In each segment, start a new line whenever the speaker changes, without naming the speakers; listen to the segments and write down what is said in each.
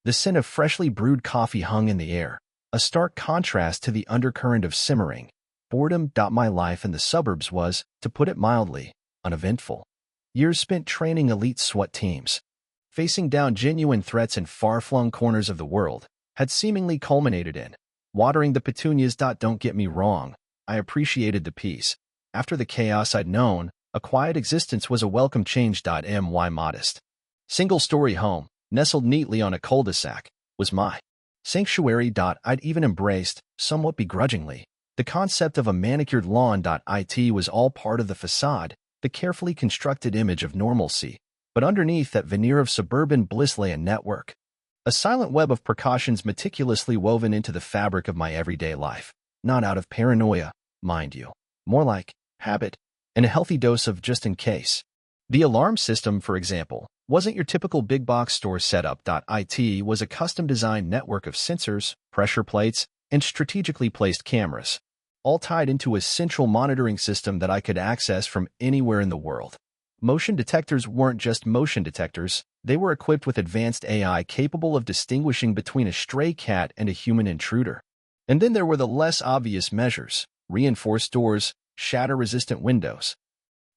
The scent of freshly brewed coffee hung in the air, a stark contrast to the undercurrent of simmering boredom. My life in the suburbs was, to put it mildly, uneventful. Years spent training elite SWAT teams, facing down genuine threats in far-flung corners of the world, had seemingly culminated in watering the petunias. Don't get me wrong, I appreciated the peace. After the chaos I'd known, a quiet existence was a welcome change. My modest single-story home, nestled neatly on a cul-de-sac, was my sanctuary. I'd even embraced, somewhat begrudgingly, the concept of a manicured lawn. It was all part of the facade, the carefully constructed image of normalcy. But underneath that veneer of suburban bliss lay a network, a silent web of precautions meticulously woven into the fabric of my everyday life. Not out of paranoia, mind you, more like habit and a healthy dose of just in case. The alarm system, for example, wasn't your typical big box store setup. It was a custom-designed network of sensors, pressure plates, and strategically placed cameras, all tied into a central monitoring system that I could access from anywhere in the world. Motion detectors weren't just motion detectors, they were equipped with advanced AI capable of distinguishing between a stray cat and a human intruder. And then there were the less obvious measures: reinforced doors, shatter-resistant windows,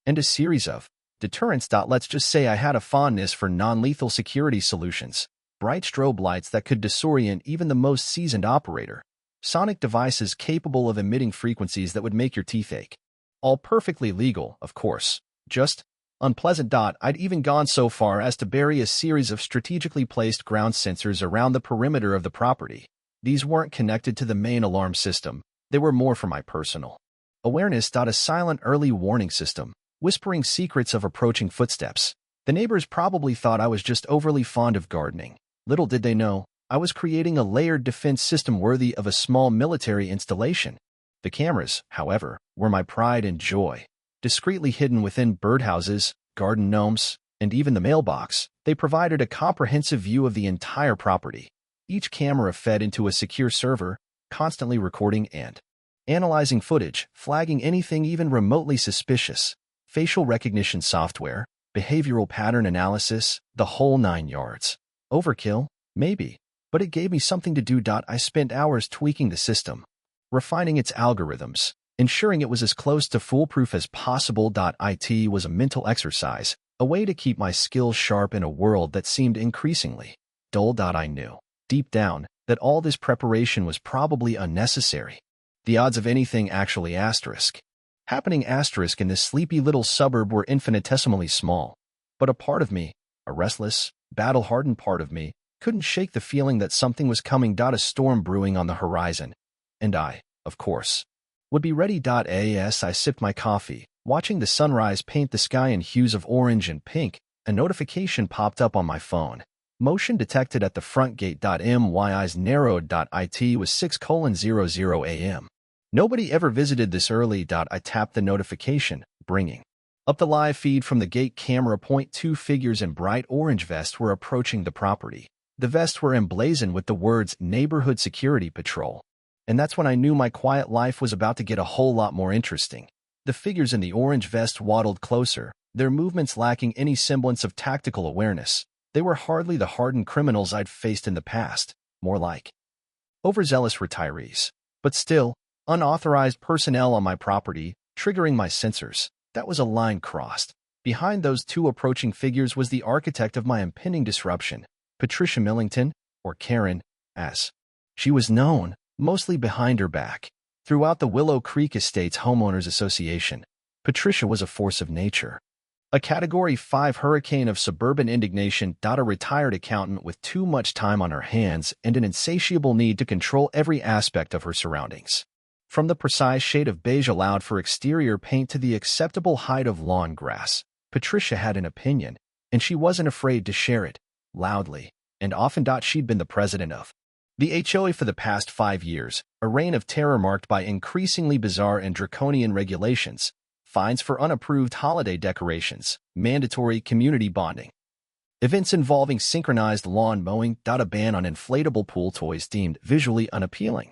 and a series of deterrents. Let's just say I had a fondness for non-lethal security solutions, bright strobe lights that could disorient even the most seasoned operator, sonic devices capable of emitting frequencies that would make your teeth ache. All perfectly legal, of course, just unpleasant. I'd even gone so far as to bury a series of strategically placed ground sensors around the perimeter of the property. These weren't connected to the main alarm system, they were more for my personal awareness. A silent early warning system, whispering secrets of approaching footsteps. The neighbors probably thought I was just overly fond of gardening. Little did they know, I was creating a layered defense system worthy of a small military installation. The cameras, however, were my pride and joy. Discreetly hidden within birdhouses, garden gnomes, and even the mailbox, they provided a comprehensive view of the entire property. Each camera fed into a secure server, constantly recording and analyzing footage, flagging anything even remotely suspicious. Facial recognition software, behavioral pattern analysis, the whole 9 yards. Overkill? Maybe. But it gave me something to do. I spent hours tweaking the system, refining its algorithms, ensuring it was as close to foolproof as possible. It was a mental exercise, a way to keep my skills sharp in a world that seemed increasingly dull. I knew, deep down, that all this preparation was probably unnecessary. The odds of anything actually happening in this sleepy little suburb were infinitesimally small. But a part of me, a restless, battle-hardened part of me, couldn't shake the feeling that something was coming. A storm brewing on the horizon. And I, of course, would be ready. As I sipped my coffee, watching the sunrise paint the sky in hues of orange and pink, a notification popped up on my phone. Motion detected at the front gate. My eyes narrowed. It was 6:00 a.m. Nobody ever visited this early. I tapped the notification, bringing up the live feed from the gate camera. Two figures in bright orange vests were approaching the property. The vests were emblazoned with the words Neighborhood Security Patrol. And that's when I knew my quiet life was about to get a whole lot more interesting. The figures in the orange vest waddled closer, their movements lacking any semblance of tactical awareness. They were hardly the hardened criminals I'd faced in the past, more like overzealous retirees. But still, unauthorized personnel on my property, triggering my sensors. That was a line crossed. Behind those two approaching figures was the architect of my impending disruption, Patricia Millington, or Karen, as she was known, mostly behind her back. Throughout the Willow Creek Estates Homeowners Association, Patricia was a force of nature. A Category 5 hurricane of suburban indignation. A retired accountant with too much time on her hands and an insatiable need to control every aspect of her surroundings. From the precise shade of beige allowed for exterior paint to the acceptable height of lawn grass, Patricia had an opinion, and she wasn't afraid to share it, loudly, and often. She'd been the president of the HOA for the past 5 years, a reign of terror marked by increasingly bizarre and draconian regulations, fines for unapproved holiday decorations, mandatory community bonding, events involving synchronized lawn mowing. A ban on inflatable pool toys deemed visually unappealing.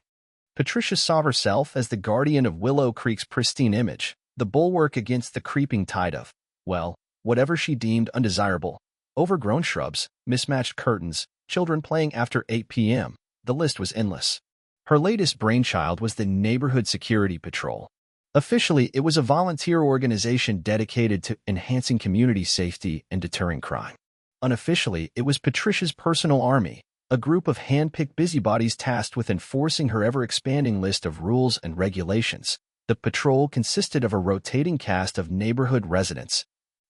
Patricia saw herself as the guardian of Willow Creek's pristine image, the bulwark against the creeping tide of, well, whatever she deemed undesirable. Overgrown shrubs, mismatched curtains, children playing after 8 p.m. The list was endless. Her latest brainchild was the Neighborhood Security Patrol. Officially, it was a volunteer organization dedicated to enhancing community safety and deterring crime. Unofficially, it was Patricia's personal army, a group of hand-picked busybodies tasked with enforcing her ever-expanding list of rules and regulations. The patrol consisted of a rotating cast of neighborhood residents,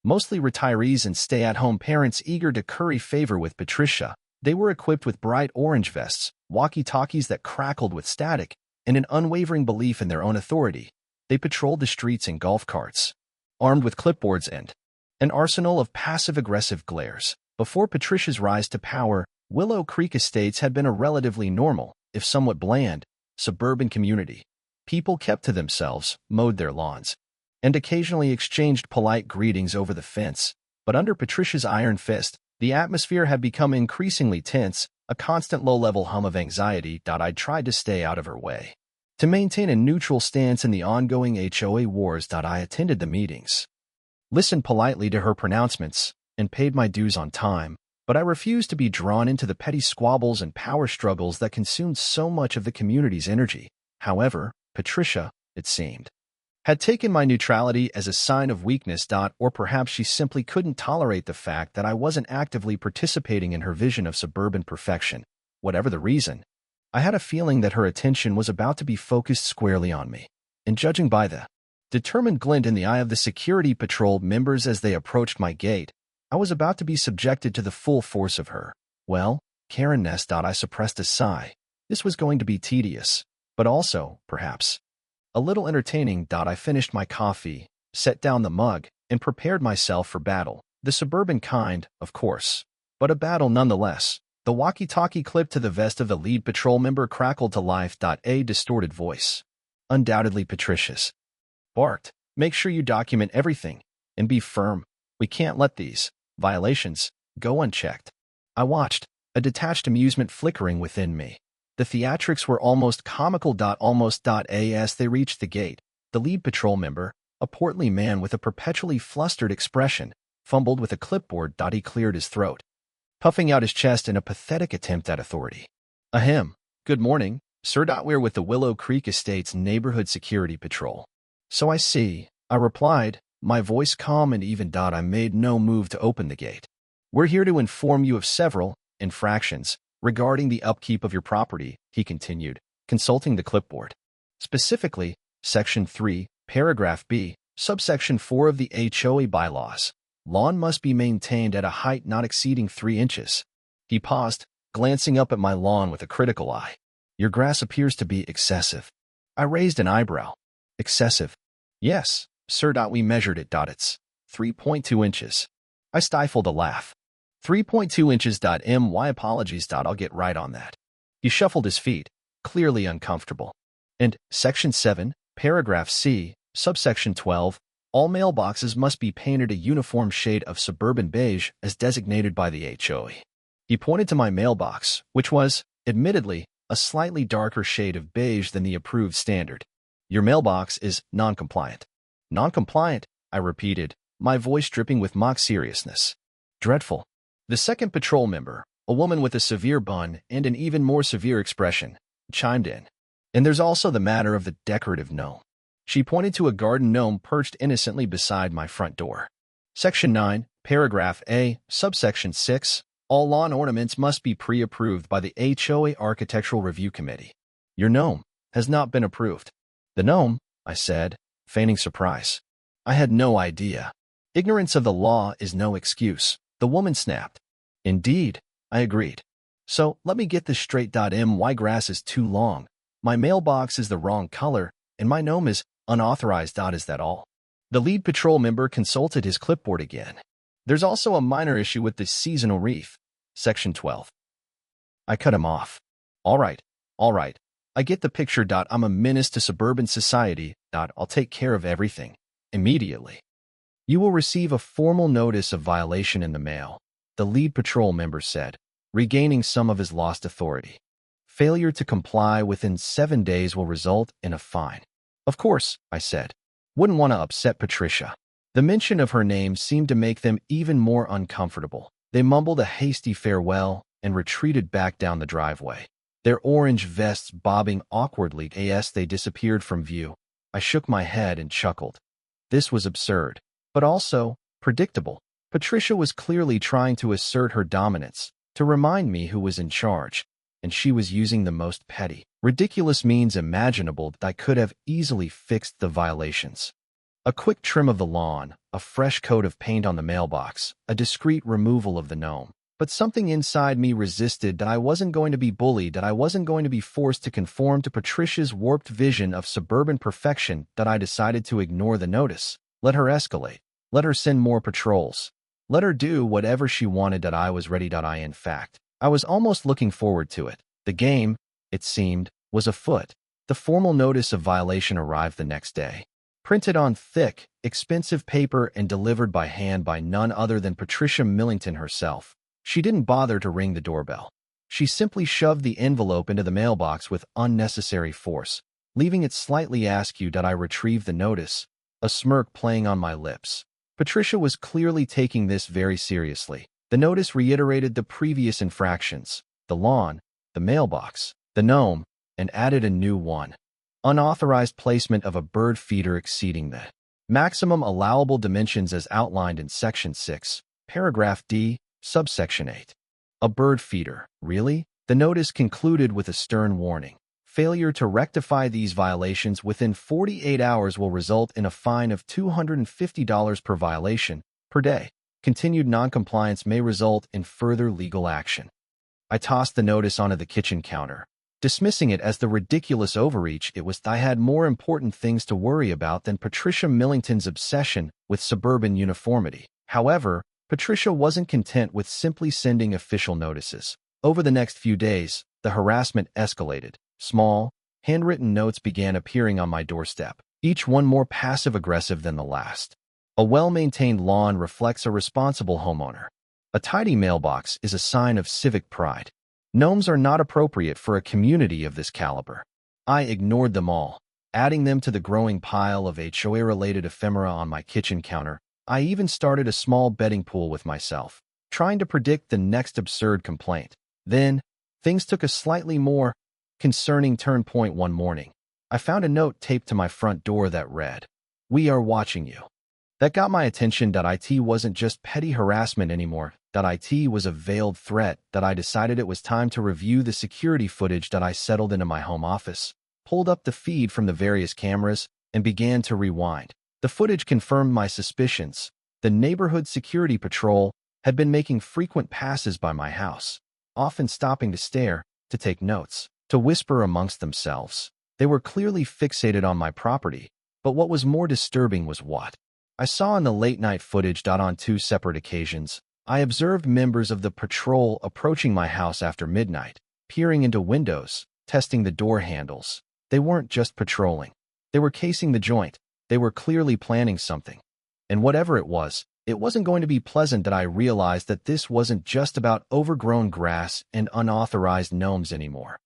mostly retirees and stay-at-home parents eager to curry favor with Patricia. They were equipped with bright orange vests, walkie-talkies that crackled with static, and an unwavering belief in their own authority. They patrolled the streets in golf carts, armed with clipboards and an arsenal of passive-aggressive glares. Before Patricia's rise to power, Willow Creek Estates had been a relatively normal, if somewhat bland, suburban community. People kept to themselves, mowed their lawns, and occasionally exchanged polite greetings over the fence. But under Patricia's iron fist, the atmosphere had become increasingly tense, a constant low-level hum of anxiety. I'd tried to stay out of her way, to maintain a neutral stance in the ongoing HOA wars. I attended the meetings, listened politely to her pronouncements, and paid my dues on time, but I refused to be drawn into the petty squabbles and power struggles that consumed so much of the community's energy. However, Patricia, it seemed, had taken my neutrality as a sign of weakness. Or perhaps she simply couldn't tolerate the fact that I wasn't actively participating in her vision of suburban perfection. Whatever the reason, I had a feeling that her attention was about to be focused squarely on me. And judging by the determined glint in the eye of the security patrol members as they approached my gate, I was about to be subjected to the full force of her, well, Karen-ness. I suppressed a sigh. This was going to be tedious, but also, perhaps, a little entertaining. I finished my coffee, set down the mug, and prepared myself for battle. The suburban kind, of course, but a battle nonetheless. The walkie-talkie clipped to the vest of the lead patrol member crackled to life. A distorted voice, undoubtedly Patricia's, barked, "Make sure you document everything, and be firm. We can't let these violations go unchecked." I watched, a detached amusement flickering within me. The theatrics were almost comical. As they reached the gate, the lead patrol member, a portly man with a perpetually flustered expression, fumbled with a clipboard. He cleared his throat, puffing out his chest in a pathetic attempt at authority. "Ahem. Good morning, sir. We're with the Willow Creek Estates Neighborhood Security Patrol." "So I see," I replied, my voice calm and even. I made no move to open the gate. "We're here to inform you of several infractions regarding the upkeep of your property," he continued, consulting the clipboard. "Specifically, Section 3, Paragraph B, Subsection 4 of the HOA bylaws. Lawn must be maintained at a height not exceeding 3 inches. He paused, glancing up at my lawn with a critical eye. "Your grass appears to be excessive." I raised an eyebrow. "Excessive?" "Yes, sir. We measured it. It's 3.2 inches. I stifled a laugh. 3.2 inches. My apologies. I'll get right on that. He shuffled his feet, clearly uncomfortable. "And Section 7, Paragraph C, Subsection 12, all mailboxes must be painted a uniform shade of suburban beige as designated by the HOA. He pointed to my mailbox, which was, admittedly, a slightly darker shade of beige than the approved standard. "Your mailbox is non-compliant." "Non-compliant," I repeated, my voice dripping with mock seriousness. "Dreadful." The second patrol member, a woman with a severe bun and an even more severe expression, chimed in. "And there's also the matter of the decorative gnome." She pointed to a garden gnome perched innocently beside my front door. "Section 9, Paragraph A, Subsection 6, all lawn ornaments must be pre-approved by the HOA Architectural Review Committee. Your gnome has not been approved." "The gnome?" I said, feigning surprise. I had no idea. "Ignorance of the law is no excuse," the woman snapped. "Indeed," I agreed. "So, let me get this straight. My grass is too long, my mailbox is the wrong color, and my gnome is unauthorized. Is that all?" The lead patrol member consulted his clipboard again. "There's also a minor issue with the seasonal wreath. Section 12. I cut him off. All right. I get the picture. I'm a menace to suburban society. I'll take care of everything. Immediately. You will receive a formal notice of violation in the mail," the lead patrol member said, regaining some of his lost authority. "Failure to comply within 7 days will result in a fine." "Of course," I said. Wouldn't want to upset Patricia. The mention of her name seemed to make them even more uncomfortable. They mumbled a hasty farewell, and retreated back down the driveway. Their orange vests bobbing awkwardly as they disappeared from view. I shook my head and chuckled. This was absurd, but also predictable. Patricia was clearly trying to assert her dominance, to remind me who was in charge, and she was using the most petty, ridiculous means imaginable that I could have easily fixed the violations. A quick trim of the lawn, a fresh coat of paint on the mailbox, a discreet removal of the gnome. But something inside me resisted that I wasn't going to be bullied, that I wasn't going to be forced to conform to Patricia's warped vision of suburban perfection, that I decided to ignore the notice. Let her escalate. Let her send more patrols. Let her do whatever she wanted, that I was ready. In fact, I was almost looking forward to it. The game, it seemed, was afoot. The formal notice of violation arrived the next day, printed on thick, expensive paper and delivered by hand by none other than Patricia Millington herself. She didn't bother to ring the doorbell. She simply shoved the envelope into the mailbox with unnecessary force, leaving it slightly askew that I retrieved the notice, a smirk playing on my lips. Patricia was clearly taking this very seriously. The notice reiterated the previous infractions: the lawn, the mailbox, the gnome, and added a new one: unauthorized placement of a bird feeder exceeding the maximum allowable dimensions as outlined in Section 6, Paragraph D, Subsection 8. A bird feeder, really? The notice concluded with a stern warning. Failure to rectify these violations within 48 hours will result in a fine of $250 per violation per day. Continued noncompliance may result in further legal action. I tossed the notice onto the kitchen counter, dismissing it as the ridiculous overreach it was. I had more important things to worry about than Patricia Millington's obsession with suburban uniformity. However, Patricia wasn't content with simply sending official notices. Over the next few days, the harassment escalated. Small, handwritten notes began appearing on my doorstep, each one more passive-aggressive than the last. A well-maintained lawn reflects a responsible homeowner. A tidy mailbox is a sign of civic pride. Gnomes are not appropriate for a community of this caliber. I ignored them all, adding them to the growing pile of HOA-related ephemera on my kitchen counter. I even started a small betting pool with myself, trying to predict the next absurd complaint. Then, things took a slightly more concerning turn point one morning. I found a note taped to my front door that read, "We are watching you." That got my attention. That IT wasn't just petty harassment anymore. That IT was a veiled threat. That I decided it was time to review the security footage. That I settled into my home office, pulled up the feed from the various cameras, and began to rewind. The footage confirmed my suspicions. The neighborhood security patrol had been making frequent passes by my house, often stopping to stare, to take notes, to whisper amongst themselves. They were clearly fixated on my property, but what was more disturbing was what I saw in the late-night footage. On two separate occasions, I observed members of the patrol approaching my house after midnight, peering into windows, testing the door handles. They weren't just patrolling. They were casing the joint. They were clearly planning something. And whatever it wasn't going to be pleasant. That I realized that this wasn't just about overgrown grass and unauthorized gnomes anymore.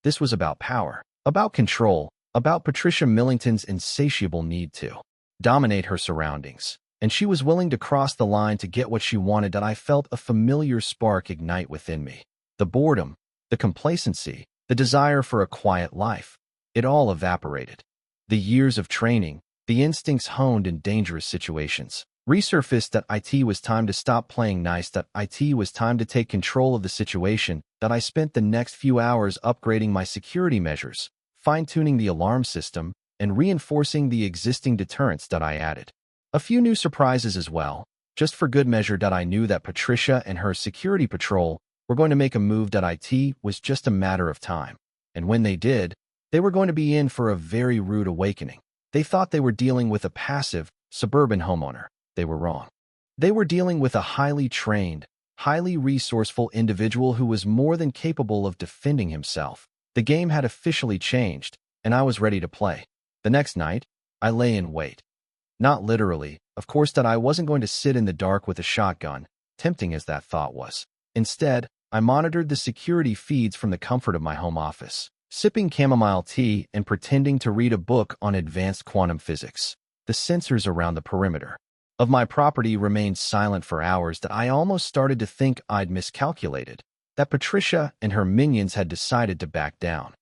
This was about power, about control, about Patricia Millington's insatiable need to dominate her surroundings. And she was willing to cross the line to get what she wanted. That I felt a familiar spark ignite within me. The boredom, the complacency, the desire for a quiet life. It all evaporated. The years of training, the instincts honed in dangerous situations, resurfaced. That IT was time to stop playing nice. That IT was time to take control of the situation. That I spent the next few hours upgrading my security measures, fine-tuning the alarm system, and reinforcing the existing deterrents. That I added a few new surprises as well, just for good measure. That I knew that Patricia and her security patrol were going to make a move. That IT was just a matter of time. And when they did, they were going to be in for a very rude awakening. They thought they were dealing with a passive, suburban homeowner. They were wrong. They were dealing with a highly trained, highly resourceful individual who was more than capable of defending himself. The game had officially changed, and I was ready to play. The next night, I lay in wait. Not literally, of course. That I wasn't going to sit in the dark with a shotgun, tempting as that thought was. Instead, I monitored the security feeds from the comfort of my home office, sipping chamomile tea and pretending to read a book on advanced quantum physics. The sensors around the perimeter of my property remained silent for hours. That I almost started to think I'd miscalculated. that Patricia and her minions had decided to back down.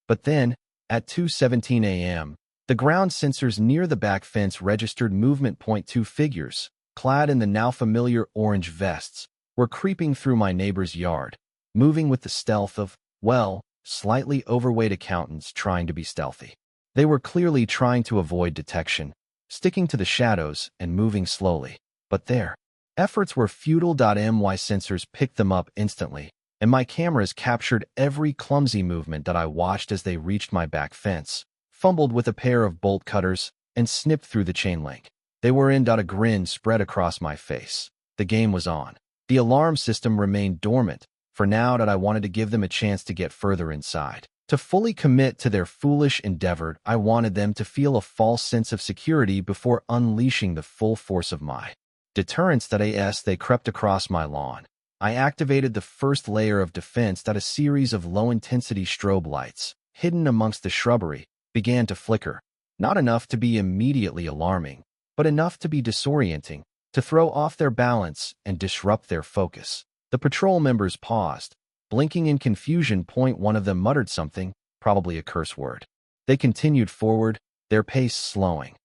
But then, at 2:17 a.m., the ground sensors near the back fence registered movement. Two figures, clad in the now familiar orange vests, were creeping through my neighbor's yard, moving with the stealth of, well, slightly overweight accountants trying to be stealthy. They were clearly trying to avoid detection, sticking to the shadows and moving slowly. But their efforts were futile. My sensors picked them up instantly, and my cameras captured every clumsy movement that I watched as they reached my back fence, fumbled with a pair of bolt cutters, and snipped through the chain link. They were in. A grin spread across my face. The game was on. The alarm system remained dormant, for now that I wanted to give them a chance to get further inside. To fully commit to their foolish endeavor, I wanted them to feel a false sense of security before unleashing the full force of my deterrence. As they crept across my lawn, I activated the first layer of defense. A series of low-intensity strobe lights, hidden amongst the shrubbery, began to flicker, not enough to be immediately alarming, but enough to be disorienting, to throw off their balance and disrupt their focus. The patrol members paused, blinking in confusion. One of them muttered something, probably a curse word. They continued forward, their pace slowing.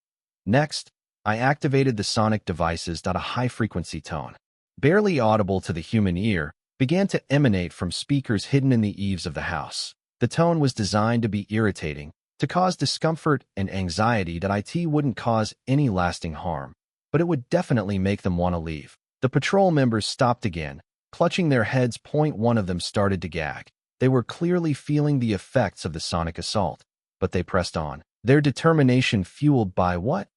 Next, I activated the sonic devices. A high-frequency tone, barely audible to the human ear, began to emanate from speakers hidden in the eaves of the house. The tone was designed to be irritating, to cause discomfort and anxiety. It wouldn't cause any lasting harm, but it would definitely make them want to leave. The patrol members stopped again, clutching their heads. One of them started to gag. They were clearly feeling the effects of the sonic assault, but they pressed on, their determination fueled by what?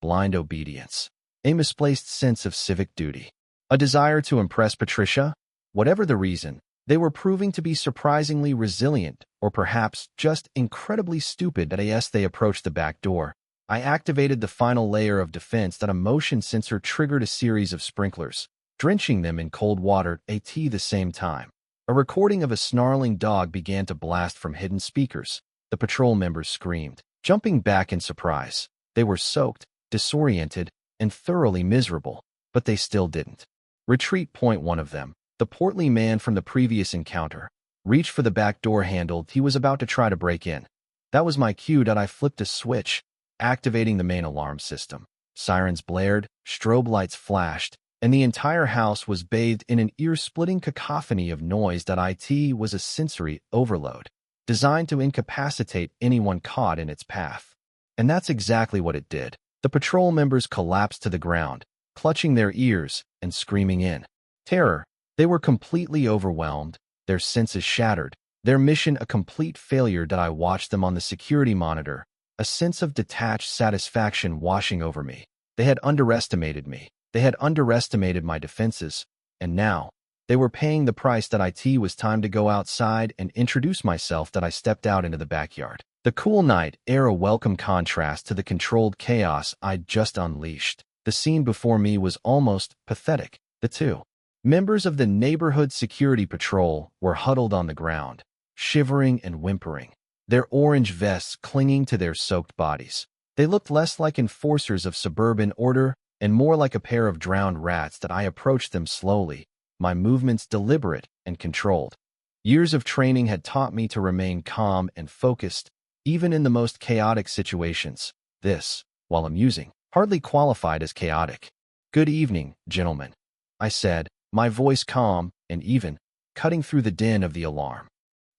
Blind obedience. A misplaced sense of civic duty. A desire to impress Patricia? Whatever the reason, they were proving to be surprisingly resilient, or perhaps just incredibly stupid. As they approached the back door, I activated the final layer of defense. A motion sensor triggered a series of sprinklers, drenching them in cold water. At the same time, a recording of a snarling dog began to blast from hidden speakers. The patrol members screamed, jumping back in surprise. They were soaked, disoriented, and thoroughly miserable, but they still didn't retreat. One of them, the portly man from the previous encounter, reached for the back door handle. He was about to try to break in. That was my cue. I flipped a switch, activating the main alarm system. Sirens blared, strobe lights flashed, and the entire house was bathed in an ear-splitting cacophony of noise. It was a sensory overload, designed to incapacitate anyone caught in its path. And that's exactly what it did. The patrol members collapsed to the ground, clutching their ears and screaming in terror. They were completely overwhelmed, their senses shattered, their mission a complete failure. I watched them on the security monitor, a sense of detached satisfaction washing over me. They had underestimated me. They had underestimated my defenses, and now they were paying the price. It was time to go outside and introduce myself. I stepped out into the backyard. The cool night air, a welcome contrast to the controlled chaos I'd just unleashed. The scene before me was almost pathetic. The two members of the neighborhood security patrol were huddled on the ground, shivering and whimpering, their orange vests clinging to their soaked bodies. They looked less like enforcers of suburban order and more like a pair of drowned rats. I approached them slowly, my movements deliberate and controlled. Years of training had taught me to remain calm and focused, even in the most chaotic situations. This, while amusing, hardly qualified as chaotic. "Good evening, gentlemen," I said, my voice calm and even, cutting through the din of the alarm.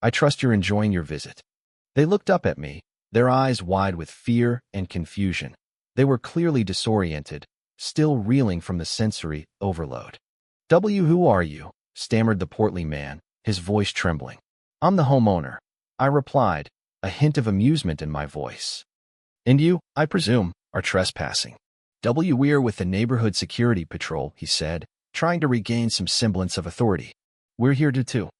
"I trust you're enjoying your visit." They looked up at me, their eyes wide with fear and confusion. They were clearly disoriented, still reeling from the sensory overload. Who are you?" stammered the portly man, his voice trembling. "I'm the homeowner," I replied, a hint of amusement in my voice. "And you, I presume, are trespassing." "We're with the neighborhood security patrol," he said, trying to regain some semblance of authority. "We're here to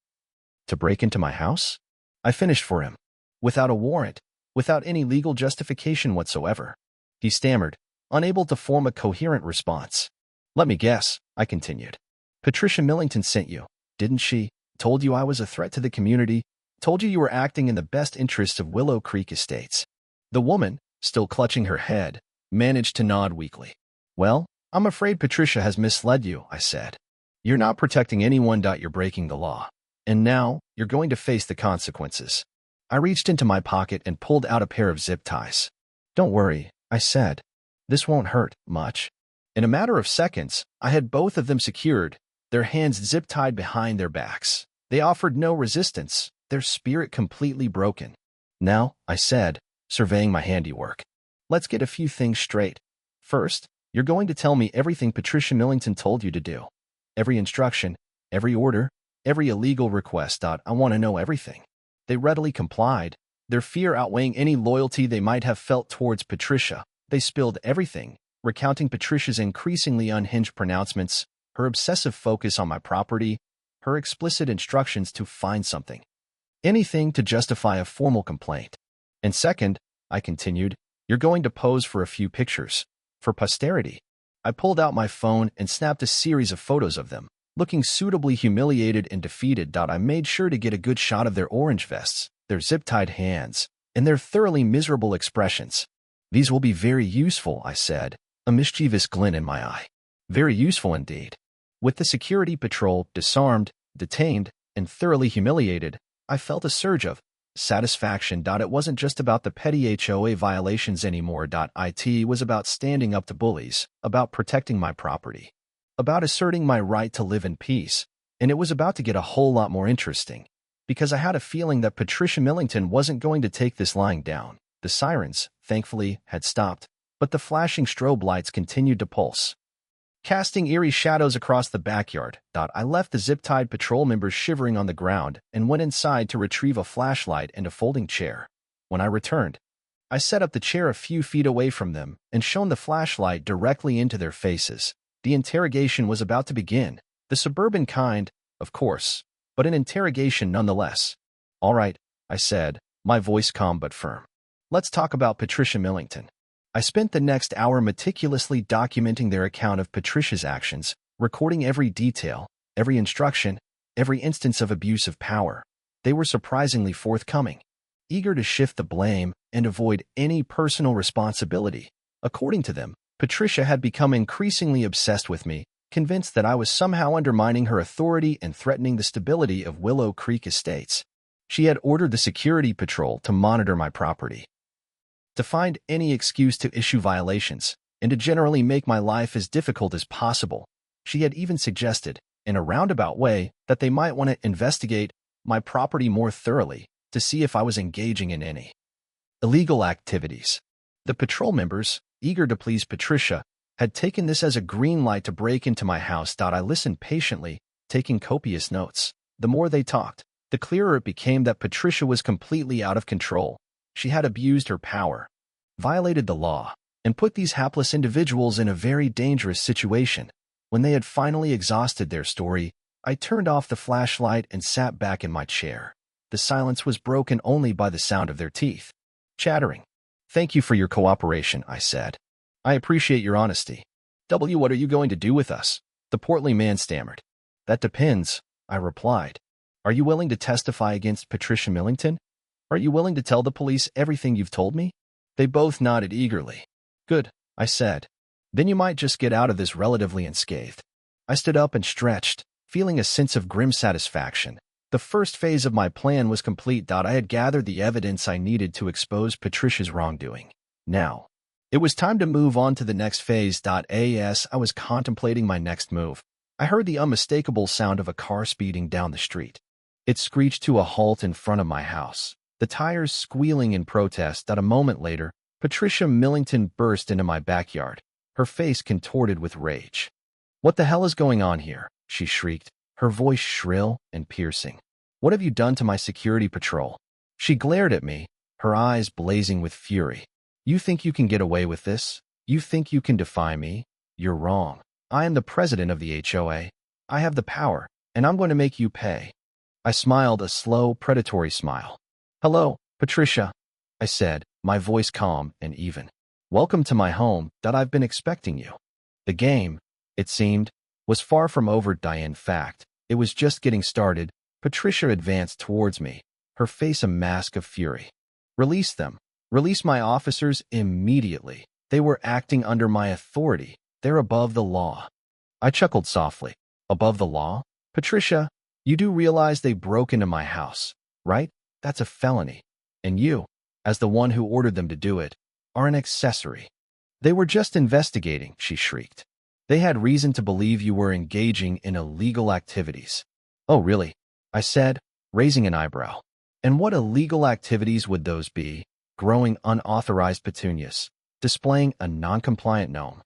break into my house?" I finished for him. "Without a warrant, without any legal justification whatsoever," he stammered, unable to form a coherent response. "Let me guess," I continued. "Patricia Millington sent you, didn't she? Told you I was a threat to the community, told you were acting in the best interests of Willow Creek Estates." The woman, still clutching her head, managed to nod weakly. "Well, I'm afraid Patricia has misled you," I said. "You're not protecting anyone. You're breaking the law." And now, you're going to face the consequences. I reached into my pocket and pulled out a pair of zip ties. Don't worry, I said. This won't hurt much. In a matter of seconds, I had both of them secured, their hands zip-tied behind their backs. They offered no resistance, their spirit completely broken. Now, I said, surveying my handiwork. Let's get a few things straight. First, you're going to tell me everything Patricia Millington told you to do. Every instruction, every order, every illegal request. I want to know everything. They readily complied, their fear outweighing any loyalty they might have felt towards Patricia. They spilled everything, recounting Patricia's increasingly unhinged pronouncements, her obsessive focus on my property, her explicit instructions to find something. Anything to justify a formal complaint. And second, I continued, you're going to pose for a few pictures. For posterity. I pulled out my phone and snapped a series of photos of them. Looking suitably humiliated and defeated. I made sure to get a good shot of their orange vests, their zip-tied hands, and their thoroughly miserable expressions. These will be very useful, I said, a mischievous glint in my eye. Very useful indeed. With the security patrol disarmed, detained, and thoroughly humiliated, I felt a surge of satisfaction. It wasn't just about the petty HOA violations anymore. It was about standing up to bullies, about protecting my property, about asserting my right to live in peace, and it was about to get a whole lot more interesting, because I had a feeling that Patricia Millington wasn't going to take this lying down. The sirens, thankfully, had stopped, but the flashing strobe lights continued to pulse, casting eerie shadows across the backyard. I left the zip-tied patrol members shivering on the ground and went inside to retrieve a flashlight and a folding chair. When I returned, I set up the chair a few feet away from them and shone the flashlight directly into their faces. The interrogation was about to begin, the suburban kind, of course, but an interrogation nonetheless. All right, I said, my voice calm but firm. Let's talk about Patricia Millington. I spent the next hour meticulously documenting their account of Patricia's actions, recording every detail, every instruction, every instance of abuse of power. They were surprisingly forthcoming, eager to shift the blame and avoid any personal responsibility. According to them, Patricia had become increasingly obsessed with me, convinced that I was somehow undermining her authority and threatening the stability of Willow Creek Estates. She had ordered the security patrol to monitor my property, to find any excuse to issue violations, and to generally make my life as difficult as possible. She had even suggested, in a roundabout way, that they might want to investigate my property more thoroughly to see if I was engaging in any illegal activities. The patrol members, eager to please Patricia, had taken this as a green light to break into my house. I listened patiently, taking copious notes. The more they talked, the clearer it became that Patricia was completely out of control. She had abused her power, violated the law, and put these hapless individuals in a very dangerous situation. When they had finally exhausted their story, I turned off the flashlight and sat back in my chair. The silence was broken only by the sound of their teeth chattering. Thank you for your cooperation, I said. I appreciate your honesty. What are you going to do with us? The portly man stammered. That depends, I replied. Are you willing to testify against Patricia Millington? Are you willing to tell the police everything you've told me? They both nodded eagerly. Good, I said. Then you might just get out of this relatively unscathed. I stood up and stretched, feeling a sense of grim satisfaction. The first phase of my plan was complete. I had gathered the evidence I needed to expose Patricia's wrongdoing. Now, it was time to move on to the next phase. As I was contemplating my next move, I heard the unmistakable sound of a car speeding down the street. It screeched to a halt in front of my house, the tires squealing in protest. A moment later, Patricia Millington burst into my backyard, her face contorted with rage. What the hell is going on here? She shrieked, her voice shrill and piercing. What have you done to my security patrol? She glared at me, her eyes blazing with fury. You think you can get away with this? You think you can defy me? You're wrong. I am the president of the HOA. I have the power, and I'm going to make you pay. I smiled a slow, predatory smile. Hello, Patricia, I said, my voice calm and even. Welcome to my home. I've been expecting you. The game, it seemed, was far from over. In fact, it was just getting started. Patricia advanced towards me, her face a mask of fury. Release them. Release my officers immediately. They were acting under my authority. They're above the law. I chuckled softly. Above the law? Patricia, You do realize they broke into my house, right? That's a felony. And you, as the one who ordered them to do it, are an accessory. They were just investigating, she shrieked. They had reason to believe you were engaging in illegal activities. Oh, really? I said, raising an eyebrow. And what illegal activities would those be? Growing unauthorized petunias, displaying a non-compliant gnome.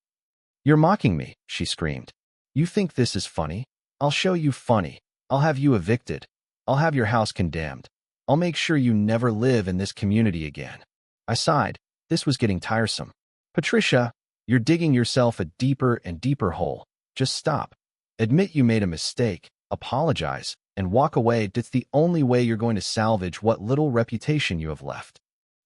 You're mocking me, she screamed. You think this is funny? I'll show you funny. I'll have you evicted. I'll have your house condemned. I'll make sure you never live in this community again. I sighed. This was getting tiresome. Patricia, you're digging yourself a deeper and deeper hole. Just stop. Admit you made a mistake, apologize, and walk away. That's the only way you're going to salvage what little reputation you have left.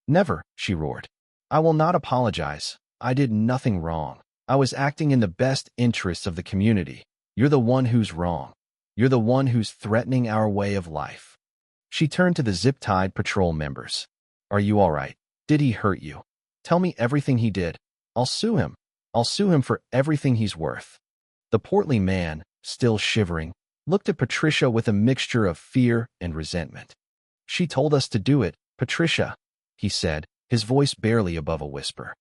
Never, she roared. I will not apologize. I did nothing wrong. I was acting in the best interests of the community. You're the one who's wrong. You're the one who's threatening our way of life. She turned to the zip-tied patrol members. Are you all right? Did he hurt you? Tell me everything he did. I'll sue him. I'll sue him for everything he's worth. The portly man, still shivering, looked at Patricia with a mixture of fear and resentment. She told us to do it, Patricia, he said, his voice barely above a whisper.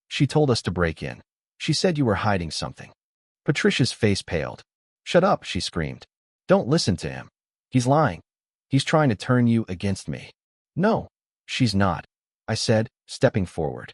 She told us to break in. She said you were hiding something. Patricia's face paled. Shut up, she screamed. Don't listen to him. He's lying. He's trying to turn you against me. No, she's not, I said, stepping forward.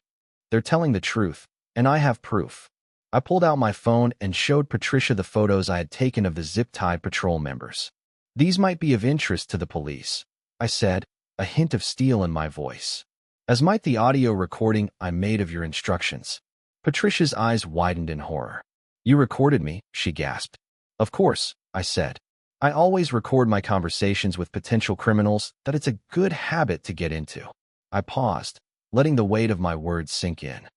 They're telling the truth, and I have proof. I pulled out my phone and showed Patricia the photos I had taken of the zip-tied patrol members. These might be of interest to the police, I said, a hint of steel in my voice. As might the audio recording I made of your instructions. Patricia's eyes widened in horror. You recorded me, she gasped. Of course, I said. I always record my conversations with potential criminals. That it's a good habit to get into. I paused, letting the weight of my words sink in.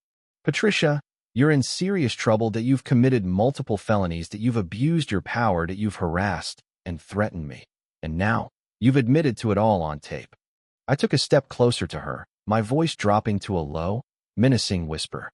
Patricia, you're in serious trouble. That you've committed multiple felonies, that you've abused your power, that you've harassed and threatened me. And now, you've admitted to it all on tape. I took a step closer to her, my voice dropping to a low, menacing whisper.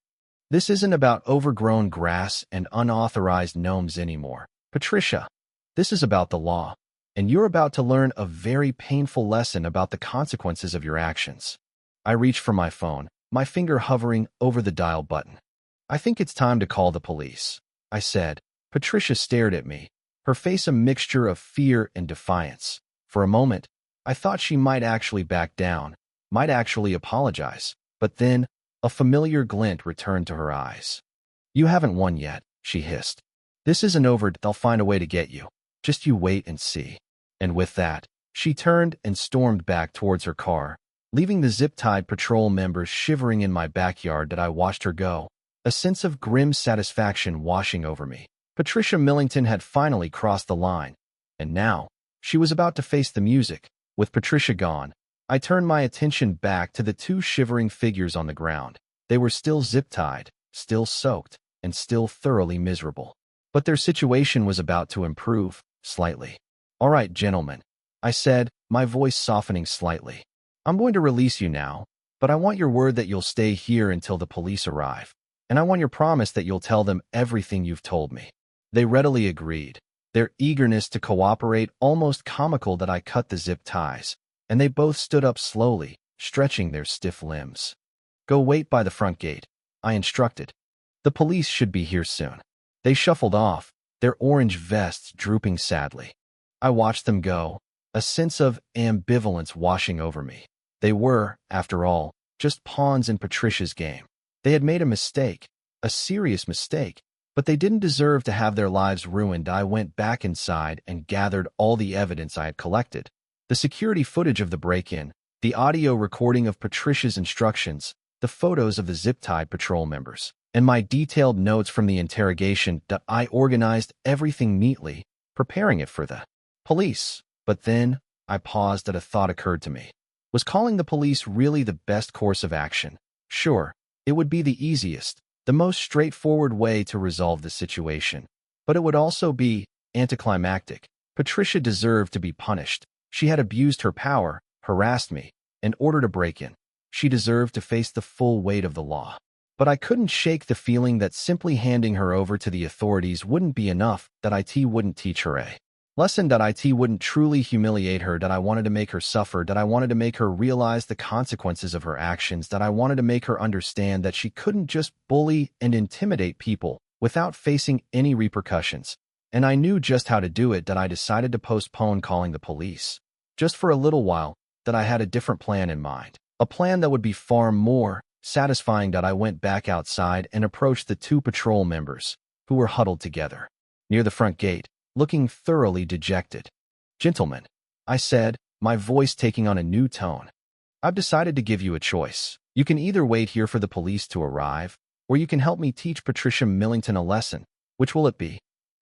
This isn't about overgrown grass and unauthorized gnomes anymore, Patricia. This is about the law, and you're about to learn a very painful lesson about the consequences of your actions. I reached for my phone, my finger hovering over the dial button. I think it's time to call the police, I said. Patricia stared at me, her face a mixture of fear and defiance. For a moment, I thought she might actually back down, might actually apologize, but then a familiar glint returned to her eyes. You haven't won yet, she hissed. This isn't over. They'll find a way to get you. Just you wait and see. And with that, she turned and stormed back towards her car, leaving the zip-tied patrol members shivering in my backyard. That I watched her go, a sense of grim satisfaction washing over me. Patricia Millington had finally crossed the line, and now she was about to face the music. With Patricia gone, I turned my attention back to the two shivering figures on the ground. They were still zip-tied, still soaked, and still thoroughly miserable. But their situation was about to improve, slightly. All right, gentlemen, I said, my voice softening slightly. I'm going to release you now, but I want your word that you'll stay here until the police arrive. And I want your promise that you'll tell them everything you've told me. They readily agreed, their eagerness to cooperate almost comical. That I cut the zip ties, and they both stood up slowly, stretching their stiff limbs. Go wait by the front gate, I instructed. The police should be here soon. They shuffled off, their orange vests drooping sadly. I watched them go, a sense of ambivalence washing over me. They were, after all, just pawns in Patricia's game. They had made a mistake, a serious mistake, but they didn't deserve to have their lives ruined. I went back inside and gathered all the evidence I had collected. The security footage of the break-in, the audio recording of Patricia's instructions, the photos of the zip-tied patrol members, and my detailed notes from the interrogation. That I organized everything neatly, preparing it for the police. But then, I paused. That a thought occurred to me. Was calling the police really the best course of action? Sure, it would be the easiest, the most straightforward way to resolve the situation. But it would also be anticlimactic. Patricia deserved to be punished. She had abused her power, harassed me, in order to break in. She deserved to face the full weight of the law. But I couldn't shake the feeling that simply handing her over to the authorities wouldn't be enough, that it wouldn't teach her a Lesson that IT wouldn't truly humiliate her, that I wanted to make her suffer, that I wanted to make her realize the consequences of her actions, that I wanted to make her understand that she couldn't just bully and intimidate people without facing any repercussions. And I knew just how to do it, that I decided to postpone calling the police. Just for a little while, that I had a different plan in mind. A plan that would be far more satisfying. That I went back outside and approached the two patrol members who were huddled together near the front gate, looking thoroughly dejected. "Gentlemen," I said, my voice taking on a new tone, "I've decided to give you a choice. You can either wait here for the police to arrive, or you can help me teach Patricia Millington a lesson. Which will it be?"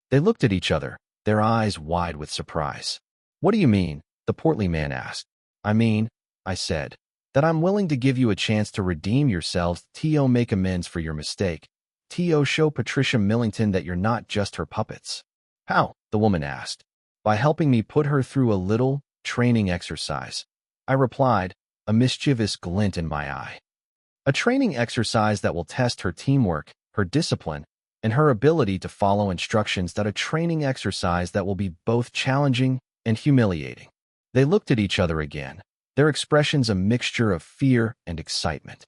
They looked at each other, their eyes wide with surprise. "What do you mean?" the portly man asked. "I mean," I said, "that I'm willing to give you a chance to redeem yourselves, to make amends for your mistake, to show Patricia Millington that you're not just her puppets." "How?" the woman asked. "By helping me put her through a little training exercise," I replied, a mischievous glint in my eye. "A training exercise that will test her teamwork, her discipline, and her ability to follow instructions. That a training exercise that will be both challenging and humiliating." They looked at each other again, their expressions a mixture of fear and excitement.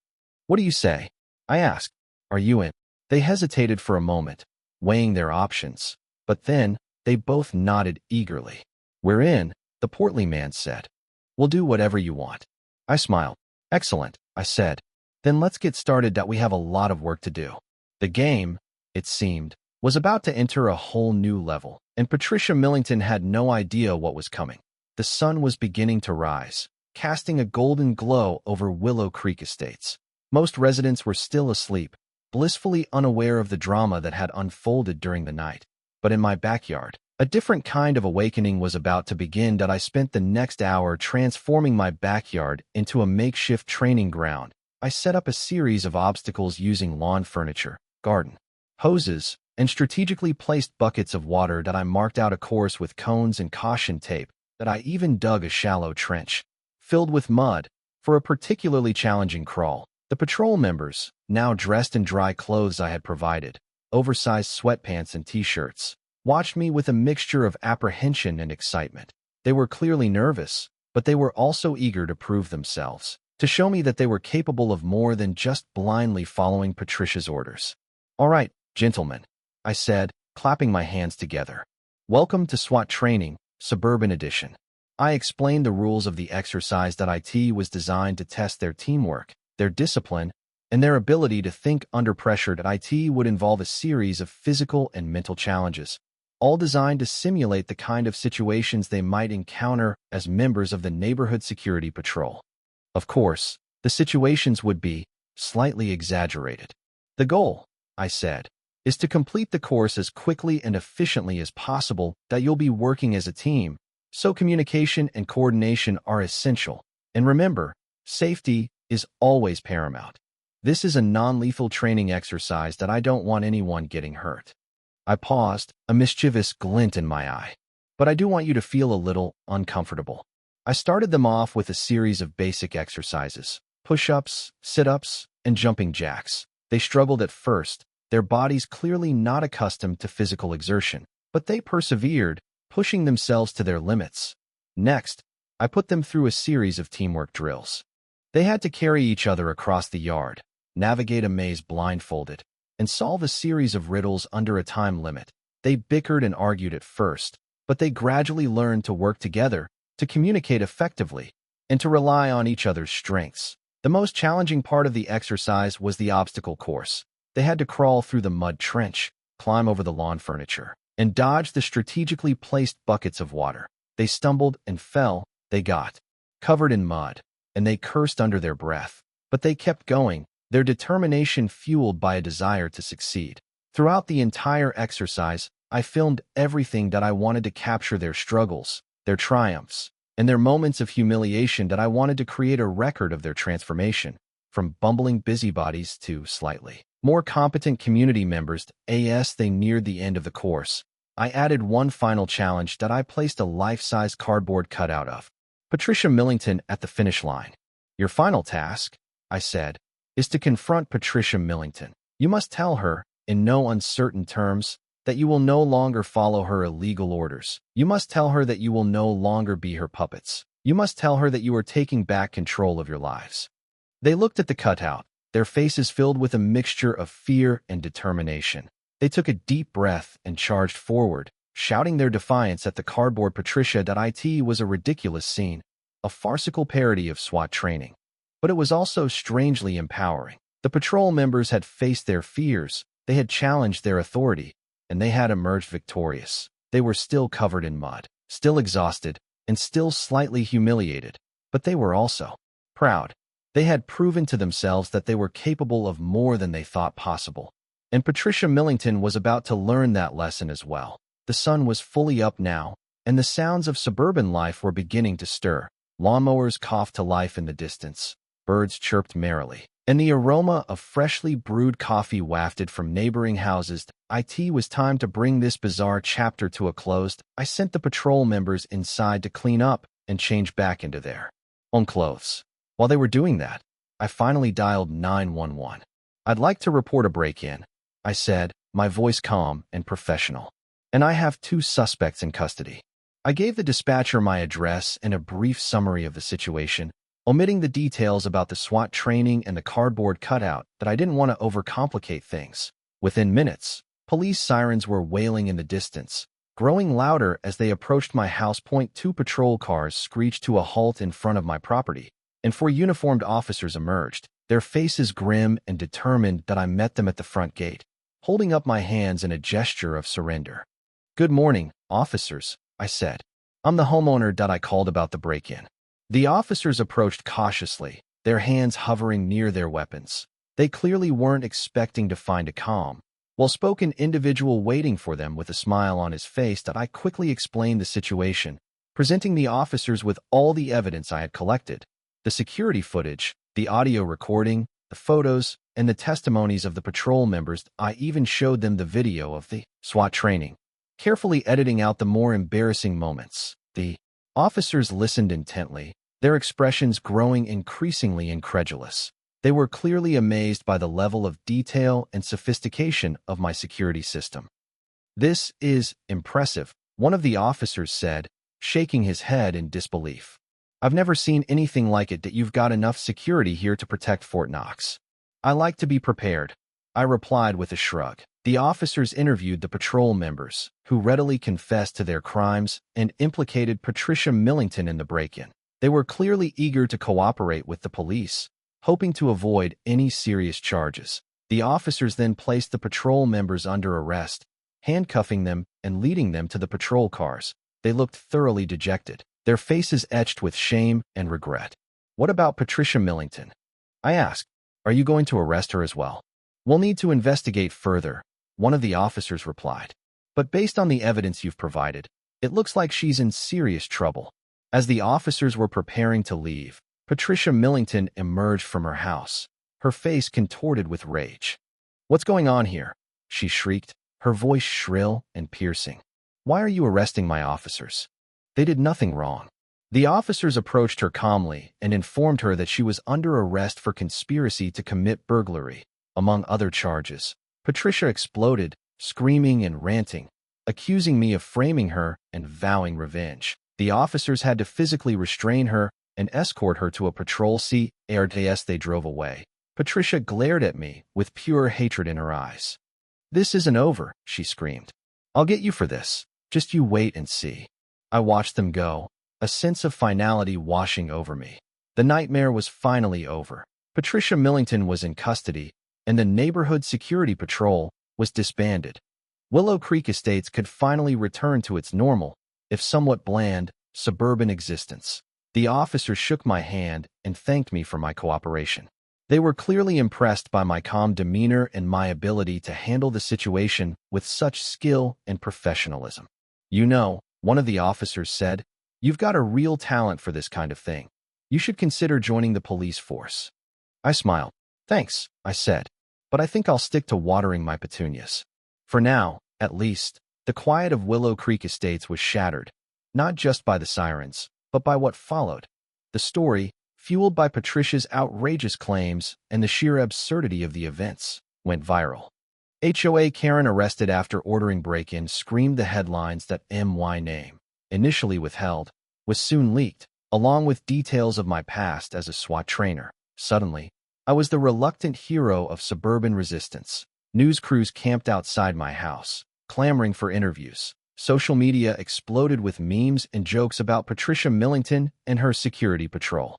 "What do you say?" I asked. "Are you in?" They hesitated for a moment, weighing their options, but then they both nodded eagerly. "We're in," the portly man said. "We'll do whatever you want." I smiled. "Excellent," I said. "Then let's get started, that we have a lot of work to do." The game, it seemed, was about to enter a whole new level, and Patricia Millington had no idea what was coming. The sun was beginning to rise, casting a golden glow over Willow Creek Estates. Most residents were still asleep, blissfully unaware of the drama that had unfolded during the night. But in my backyard, a different kind of awakening was about to begin. That I spent the next hour transforming my backyard into a makeshift training ground. I set up a series of obstacles using lawn furniture, garden hoses, and strategically placed buckets of water. That I marked out a course with cones and caution tape. That I even dug a shallow trench, filled with mud, for a particularly challenging crawl. The patrol members, now dressed in dry clothes I had provided, oversized sweatpants and t-shirts, watched me with a mixture of apprehension and excitement. They were clearly nervous, but they were also eager to prove themselves, to show me that they were capable of more than just blindly following Patricia's orders. "All right, gentlemen," I said, clapping my hands together. "Welcome to SWAT training, Suburban Edition." I explained the rules of the exercise. That IT was designed to test their teamwork, their discipline, and their ability to think under pressure. That IT would involve a series of physical and mental challenges, all designed to simulate the kind of situations they might encounter as members of the Neighborhood Security Patrol. Of course, the situations would be slightly exaggerated. "The goal," I said, "is to complete the course as quickly and efficiently as possible. That you'll be working as a team, so communication and coordination are essential. And remember, safety is always paramount. This is a non-lethal training exercise. That I don't want anyone getting hurt." I paused, a mischievous glint in my eye. "But I do want you to feel a little uncomfortable." I started them off with a series of basic exercises: push-ups, sit-ups, and jumping jacks. They struggled at first, their bodies clearly not accustomed to physical exertion, but they persevered, pushing themselves to their limits. Next, I put them through a series of teamwork drills. They had to carry each other across the yard, navigate a maze blindfolded, and solve a series of riddles under a time limit. They bickered and argued at first, but they gradually learned to work together, to communicate effectively, and to rely on each other's strengths. The most challenging part of the exercise was the obstacle course. They had to crawl through the mud trench, climb over the lawn furniture, and dodge the strategically placed buckets of water. They stumbled and fell, they got covered in mud, and they cursed under their breath. But they kept going, their determination fueled by a desire to succeed. Throughout the entire exercise, I filmed everything. That I wanted to capture their struggles, their triumphs, and their moments of humiliation. That I wanted to create a record of their transformation, from bumbling busybodies to slightly more competent community members. As they neared the end of the course, I added one final challenge. That I placed a life-size cardboard cutout of Patricia Millington at the finish line. "Your final task," I said, "is to confront Patricia Millington. You must tell her, in no uncertain terms, that you will no longer follow her illegal orders. You must tell her that you will no longer be her puppets. You must tell her that you are taking back control of your lives." They looked at the cutout, their faces filled with a mixture of fear and determination. They took a deep breath and charged forward, shouting their defiance at the cardboard. Patricia.it was a ridiculous scene, a farcical parody of SWAT training. But it was also strangely empowering. The patrol members had faced their fears, they had challenged their authority, and they had emerged victorious. They were still covered in mud, still exhausted, and still slightly humiliated, but they were also proud. They had proven to themselves that they were capable of more than they thought possible. And Patricia Millington was about to learn that lesson as well. The sun was fully up now, and the sounds of suburban life were beginning to stir. Lawnmowers coughed to life in the distance. Birds chirped merrily, and the aroma of freshly brewed coffee wafted from neighboring houses. It was time to bring this bizarre chapter to a close. I sent the patrol members inside to clean up and change back into their own clothes. While they were doing that, I finally dialed 911. "I'd like to report a break-in," I said, my voice calm and professional. "And I have 2 suspects in custody." I gave the dispatcher my address and a brief summary of the situation, omitting the details about the SWAT training and the cardboard cutout that I didn't want to overcomplicate things. Within minutes, police sirens were wailing in the distance, growing louder as they approached my house. 2 patrol cars screeched to a halt in front of my property, and 4 uniformed officers emerged, their faces grim and determined. That I met them at the front gate, holding up my hands in a gesture of surrender. "Good morning, officers," I said. "I'm the homeowner that I called about the break-in." The officers approached cautiously, their hands hovering near their weapons. They clearly weren't expecting to find a calm, well-spoken individual waiting for them with a smile on his face. That I quickly explained the situation, presenting the officers with all the evidence I had collected. The security footage, the audio recording, the photos, and the testimonies of the patrol members. I even showed them the video of the SWAT training, carefully editing out the more embarrassing moments. The officers listened intently, their expressions growing increasingly incredulous. They were clearly amazed by the level of detail and sophistication of my security system. "This is impressive," one of the officers said, shaking his head in disbelief. "I've never seen anything like it. That you've got enough security here to protect Fort Knox." "I like to be prepared," I replied with a shrug. The officers interviewed the patrol members, who readily confessed to their crimes and implicated Patricia Millington in the break-in. They were clearly eager to cooperate with the police, hoping to avoid any serious charges. The officers then placed the patrol members under arrest, handcuffing them and leading them to the patrol cars. They looked thoroughly dejected, their faces etched with shame and regret. "What about Patricia Millington?" I asked. "Are you going to arrest her as well?" "We'll need to investigate further," one of the officers replied. "But based on the evidence you've provided, it looks like she's in serious trouble." As the officers were preparing to leave, Patricia Millington emerged from her house, her face contorted with rage. "What's going on here?" she shrieked, her voice shrill and piercing. "Why are you arresting my officers? They did nothing wrong." The officers approached her calmly and informed her that she was under arrest for conspiracy to commit burglary, among other charges. Patricia exploded, screaming and ranting, accusing me of framing her and vowing revenge. The officers had to physically restrain her and escort her to a patrol CRTS. They drove away. Patricia glared at me with pure hatred in her eyes. "This isn't over," she screamed. "I'll get you for this. Just you wait and see." I watched them go, a sense of finality washing over me. The nightmare was finally over. Patricia Millington was in custody, and the neighborhood security patrol was disbanded. Willow Creek Estates could finally return to its normal, if somewhat bland, suburban existence. The officers shook my hand and thanked me for my cooperation. They were clearly impressed by my calm demeanor and my ability to handle the situation with such skill and professionalism. "You know," one of the officers said, "you've got a real talent for this kind of thing. You should consider joining the police force." I smiled. "Thanks," I said, "but I think I'll stick to watering my petunias." For now, at least, the quiet of Willow Creek Estates was shattered, not just by the sirens, but by what followed. The story, fueled by Patricia's outrageous claims and the sheer absurdity of the events, went viral. HOA Karen arrested after ordering break-in screamed the headlines that my name, initially withheld, was soon leaked, along with details of my past as a SWAT trainer. Suddenly, I was the reluctant hero of suburban resistance. News crews camped outside my house, clamoring for interviews. Social media exploded with memes and jokes about Patricia Millington and her security patrol.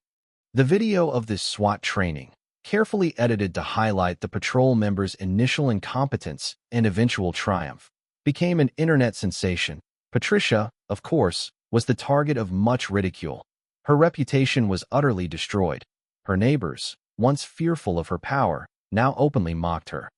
The video of this SWAT training, carefully edited to highlight the patrol members' initial incompetence and eventual triumph, became an internet sensation. Patricia, of course, was the target of much ridicule. Her reputation was utterly destroyed. Her neighbors, once fearful of her power, now openly mocked her.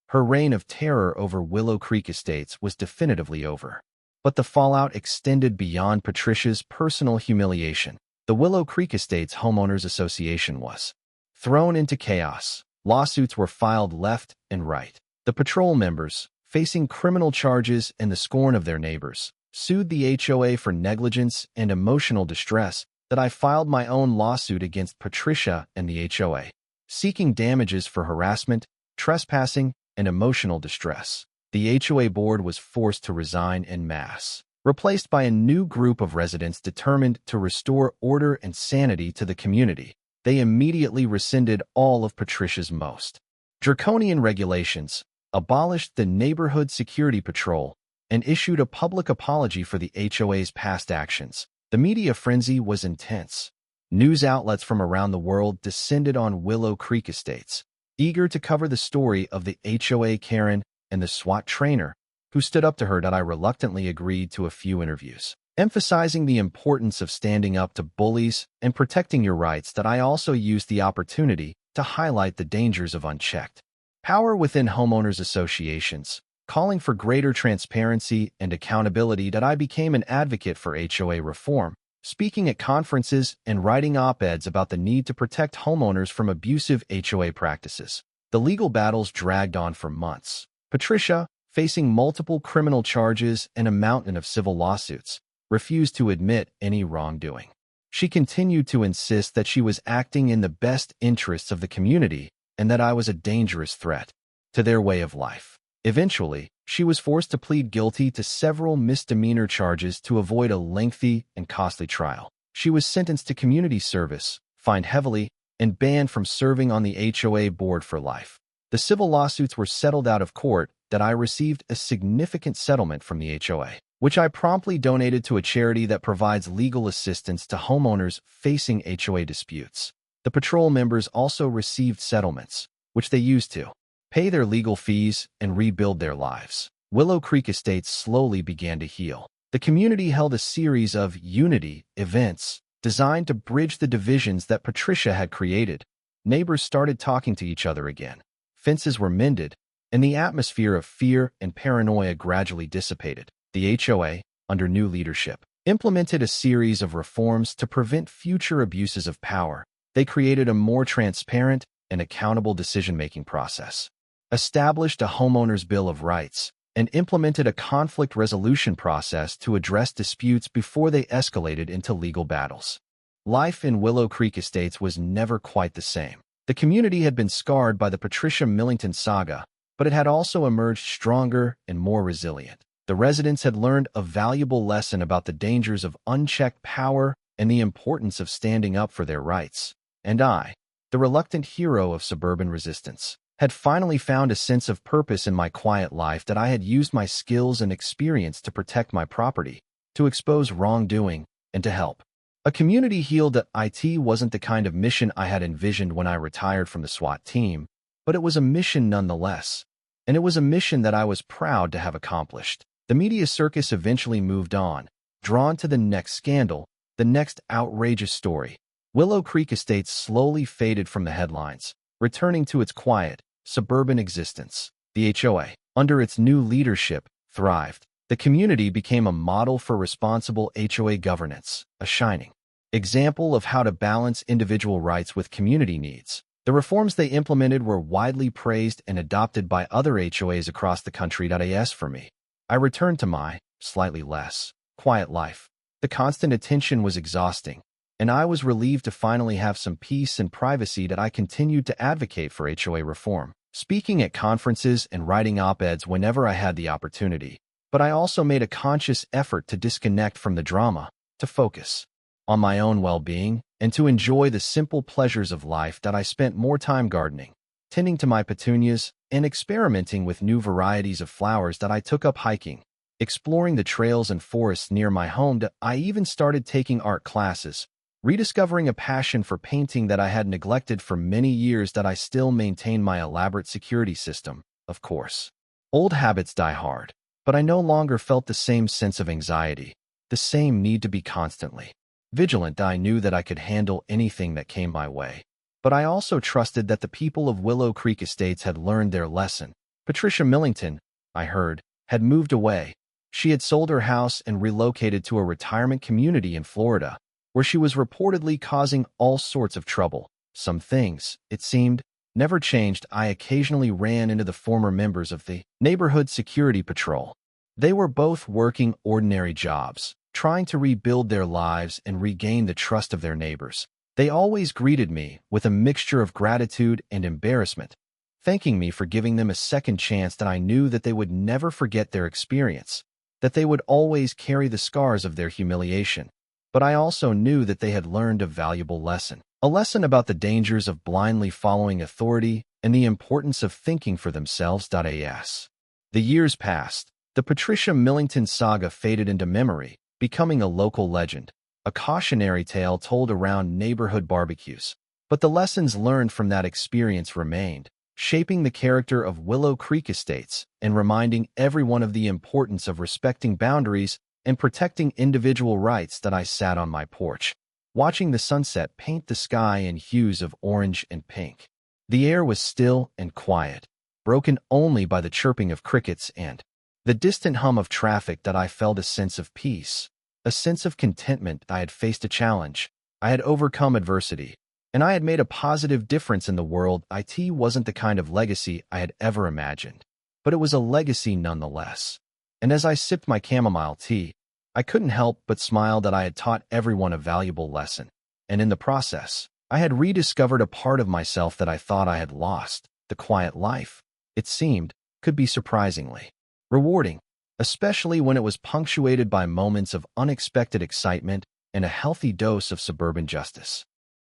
Her reign of terror over Willow Creek Estates was definitively over. But the fallout extended beyond Patricia's personal humiliation. The Willow Creek Estates Homeowners Association was thrown into chaos. Lawsuits were filed left and right. The patrol members, facing criminal charges and the scorn of their neighbors, sued the HOA for negligence and emotional distress. That I filed my own lawsuit against Patricia and the HOA, seeking damages for harassment, trespassing, and emotional distress. The HOA board was forced to resign en masse, replaced by a new group of residents determined to restore order and sanity to the community. They immediately rescinded all of Patricia's most draconian regulations, abolished the neighborhood security patrol, and issued a public apology for the HOA's past actions. The media frenzy was intense. News outlets from around the world descended on Willow Creek Estates, eager to cover the story of the HOA Karen and the SWAT trainer who stood up to her. I reluctantly agreed to a few interviews, emphasizing the importance of standing up to bullies and protecting your rights. I also used the opportunity to highlight the dangers of unchecked power within homeowners associations, calling for greater transparency and accountability. I became an advocate for HOA reform, speaking at conferences and writing op-eds about the need to protect homeowners from abusive HOA practices. The legal battles dragged on for months. Patricia, facing multiple criminal charges and a mountain of civil lawsuits, refused to admit any wrongdoing. She continued to insist that she was acting in the best interests of the community and that I was a dangerous threat to their way of life. Eventually, she was forced to plead guilty to several misdemeanor charges to avoid a lengthy and costly trial. She was sentenced to community service, fined heavily, and banned from serving on the HOA board for life. The civil lawsuits were settled out of court. I received a significant settlement from the HOA, which I promptly donated to a charity that provides legal assistance to homeowners facing HOA disputes. The patrol members also received settlements, which they used to pay their legal fees and rebuild their lives. Willow Creek Estates slowly began to heal. The community held a series of unity events designed to bridge the divisions that Patricia had created. Neighbors started talking to each other again. Fences were mended, and the atmosphere of fear and paranoia gradually dissipated. The HOA, under new leadership, implemented a series of reforms to prevent future abuses of power. They created a more transparent and accountable decision-making process, established a homeowner's Bill of Rights, and implemented a conflict resolution process to address disputes before they escalated into legal battles. Life in Willow Creek Estates was never quite the same. The community had been scarred by the Patricia Millington saga, but it had also emerged stronger and more resilient. The residents had learned a valuable lesson about the dangers of unchecked power and the importance of standing up for their rights. And I, the reluctant hero of suburban resistance, had finally found a sense of purpose in my quiet life. That I had used my skills and experience to protect my property, to expose wrongdoing, and to help a community heal. That IT wasn't the kind of mission I had envisioned when I retired from the SWAT team, but it was a mission nonetheless, and it was a mission that I was proud to have accomplished. The media circus eventually moved on, drawn to the next scandal, the next outrageous story. Willow Creek Estates slowly faded from the headlines, returning to its quiet, suburban existence. The HOA, under its new leadership, thrived. The community became a model for responsible HOA governance, a shining example of how to balance individual rights with community needs. The reforms they implemented were widely praised and adopted by other HOAs across the country. As for me, I returned to my slightly less quiet life. The constant attention was exhausting, and I was relieved to finally have some peace and privacy. That I continued to advocate for HOA reform, speaking at conferences and writing op-eds whenever I had the opportunity. But I also made a conscious effort to disconnect from the drama, to focus on my own well-being, and to enjoy the simple pleasures of life. That I spent more time gardening, tending to my petunias, and experimenting with new varieties of flowers. That I took up hiking, exploring the trails and forests near my home. That I even started taking art classes, rediscovering a passion for painting that I had neglected for many years. That I still maintain my elaborate security system, of course. Old habits die hard, but I no longer felt the same sense of anxiety, the same need to be constantly vigilant. I knew that I could handle anything that came my way. But I also trusted that the people of Willow Creek Estates had learned their lesson. Patricia Millington, I heard, had moved away. She had sold her house and relocated to a retirement community in Florida, where she was reportedly causing all sorts of trouble. Some things, it seemed, never changed. I occasionally ran into the former members of the neighborhood security patrol. They were both working ordinary jobs, trying to rebuild their lives and regain the trust of their neighbors. They always greeted me with a mixture of gratitude and embarrassment, thanking me for giving them a second chance. That I knew that they would never forget their experience, that they would always carry the scars of their humiliation. But I also knew that they had learned a valuable lesson, a lesson about the dangers of blindly following authority and the importance of thinking for themselves. As the years passed, the Patricia Millington saga faded into memory, becoming a local legend, a cautionary tale told around neighborhood barbecues. But the lessons learned from that experience remained, shaping the character of Willow Creek Estates and reminding everyone of the importance of respecting boundaries and protecting individual rights. That I sat on my porch, watching the sunset paint the sky in hues of orange and pink. The air was still and quiet, broken only by the chirping of crickets and the distant hum of traffic. That I felt a sense of peace, a sense of contentment. I had faced a challenge, I had overcome adversity, and I had made a positive difference in the world. It wasn't the kind of legacy I had ever imagined, but it was a legacy nonetheless. And as I sipped my chamomile tea, I couldn't help but smile. That I had taught everyone a valuable lesson, and in the process, I had rediscovered a part of myself that I thought I had lost. The quiet life, it seemed, could be surprisingly rewarding, especially when it was punctuated by moments of unexpected excitement and a healthy dose of suburban justice.